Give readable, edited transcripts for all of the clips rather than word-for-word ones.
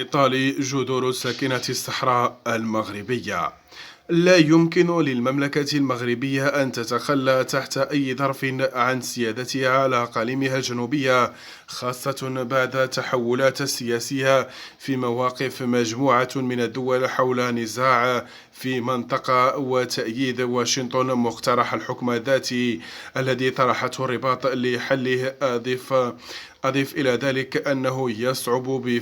إيطالي جذور ساكنة الصحراء المغربية. لا يمكن للمملكة المغربية أن تتخلى تحت أي ظرف عن سيادتها على أقاليمها الجنوبية، خاصة بعد تحولات سياسية في مواقف مجموعة من الدول حول نزاع في منطقة وتأييد واشنطن مقترح الحكم الذاتي الذي طرحته الرباط لحله. أضف إلى ذلك أنه يصعب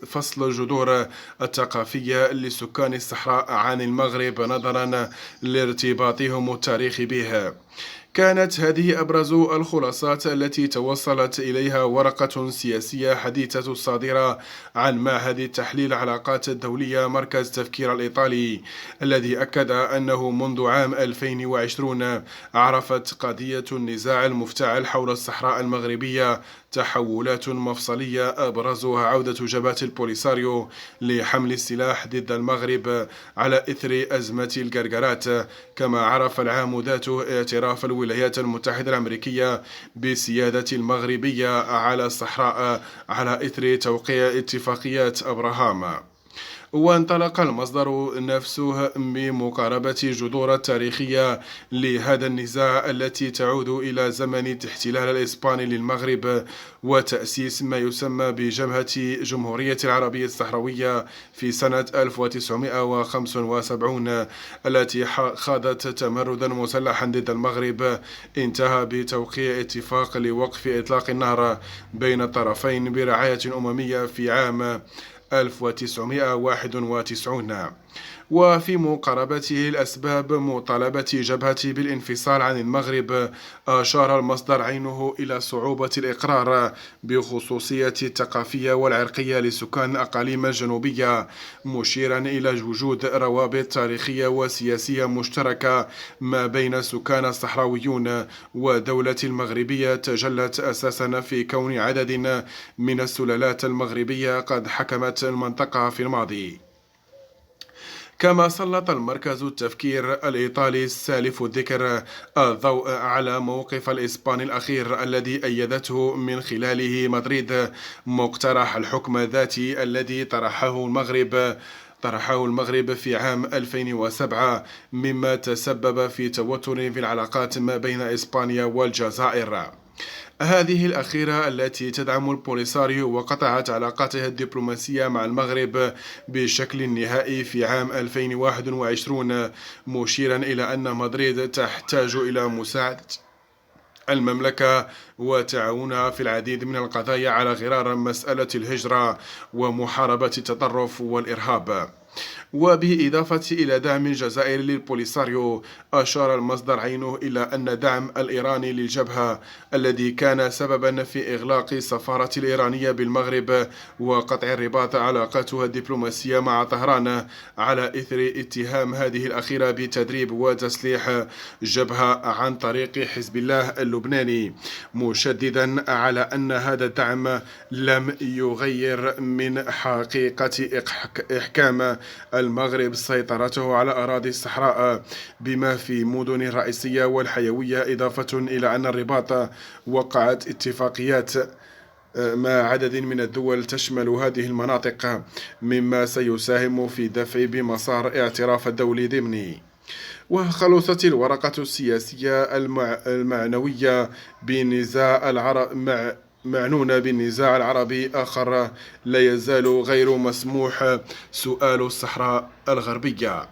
فصل الجذور الثقافية لسكان الصحراء عن المغرب نظرا لارتباطهم التاريخي به. كانت هذه أبرز الخلاصات التي توصلت إليها ورقة سياسية حديثة الصادرة عن معهد تحليل العلاقات الدولية مركز تفكير الإيطالي، الذي أكد أنه منذ عام 2020 عرفت قضية النزاع المفتعل حول الصحراء المغربية تحولات مفصلية أبرزها عودة جبهة البوليساريو لحمل السلاح ضد المغرب على إثر أزمة الجرجرات. كما عرف العام ذاته اعتراف الولايات المتحدة الأمريكية بسيادة المغربية على الصحراء على إثر توقيع اتفاقيات أبراهام. وانطلق المصدر نفسه بمقاربة جذور التاريخية لهذا النزاع التي تعود إلى زمن الاحتلال الإسباني للمغرب وتأسيس ما يسمى بجبهة جمهورية العربية الصحراوية في سنة 1975، التي خاضت تمردا مسلحا ضد المغرب انتهى بتوقيع اتفاق لوقف إطلاق النهر بين الطرفين برعاية أممية في عام 1991. وفي مقاربته الأسباب مطالبة جبهة بالانفصال عن المغرب، أشار المصدر عينه إلى صعوبة الإقرار بخصوصية الثقافية والعرقية لسكان الأقاليم الجنوبية، مشيرا إلى وجود روابط تاريخية وسياسية مشتركة ما بين سكان الصحراويون والدولة المغربية تجلت أساسا في كون عدد من السلالات المغربية قد حكمت المنطقة في الماضي. كما سلط المركز التفكير الإيطالي السالف الذكر الضوء على موقف الإسباني الأخير الذي أيدته من خلاله مدريد مقترح الحكم الذاتي الذي طرحه المغرب في عام 2007، مما تسبب في توتر في العلاقات ما بين إسبانيا والجزائر. هذه الأخيرة التي تدعم البوليساريو وقطعت علاقاتها الدبلوماسية مع المغرب بشكل نهائي في عام 2021، مشيرا إلى أن مدريد تحتاج إلى مساعدة المملكة وتعاونها في العديد من القضايا على غرار مسألة الهجرة ومحاربة التطرف والإرهاب. وبإضافة إلى دعم الجزائر للبوليساريو، أشار المصدر عينه إلى أن الدعم الإيراني للجبهة الذي كان سببا في إغلاق السفارة الإيرانية بالمغرب وقطع الرباط علاقاتها الدبلوماسية مع طهران على إثر اتهام هذه الأخيرة بتدريب وتسليح جبهة عن طريق حزب الله اللبناني، مشددا على أن هذا الدعم لم يغير من حقيقة إحكام المغرب سيطرته على أراضي الصحراء بما في مدن الرئيسية والحيوية، إضافة إلى أن الرباط وقعت اتفاقيات مع عدد من الدول تشمل هذه المناطق، مما سيساهم في دفع بمسار اعتراف الدولي ضمني. وخلصت الورقة السياسية المعنوية بنزاع معنون بالنزاع العربي آخر لا يزال غير مسموح، سؤال الصحراء الغربية.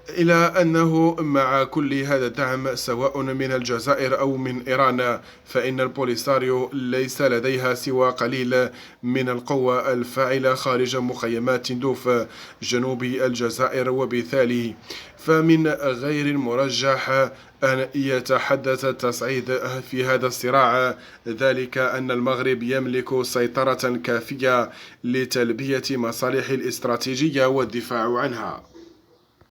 إلى أنه مع كل هذا الدعم سواء من الجزائر أو من إيران، فإن البوليساريو ليس لديها سوى قليل من القوة الفاعلة خارج مخيمات تندوف جنوب الجزائر، وبالتالي فمن غير المرجح أن يتحدث التصعيد في هذا الصراع، ذلك أن المغرب يملك سيطرة كافية لتلبية مصالحه الاستراتيجية والدفاع عنها.